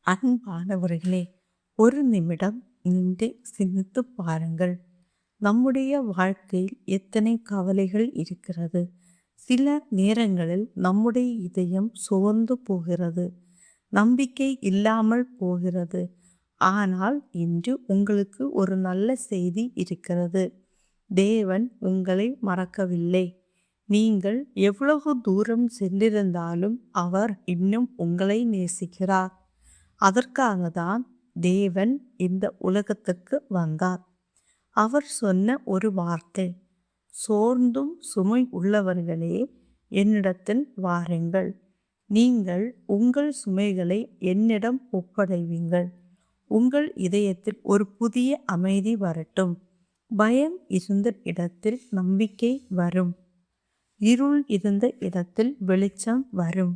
அன்பானவர்களே, ஒரு நிமிடம் நின்று சிந்தித்து பாருங்கள். நம்முடைய வாழ்க்கையில் எத்தனை கவலைகள் இருக்கிறது. சில நேரங்களில் நம்முடைய இதயம் சோர்ந்து போகிறது, நம்பிக்கை இல்லாமல் போகிறது. ஆனால் இன்று உங்களுக்கு ஒரு நல்ல செய்தி இருக்கிறது. தேவன் உங்களை மறக்கவில்லை. நீங்கள் எவ்வளவு தூரம் சென்றிருந்தாலும் அவர் இன்னும் உங்களை நேசிக்கிறார். அதற்காக தான் தேவன் இந்த உலகத்துக்கு வந்தார். அவர் சொன்ன ஒரு வார்த்தை, சோர்ந்தும் சுமை உள்ளவர்களே என்னிடத்தில் வாருங்கள், நீங்கள் உங்கள் சுமைகளை என்னிடம் ஒப்படைவீங்கள். உங்கள் இதயத்தில் ஒரு புதிய அமைதி வரட்டும். பயம் இருந்த இடத்தில் நம்பிக்கை வரும். இருள் இருந்த இடத்தில் வெளிச்சம் வரும்.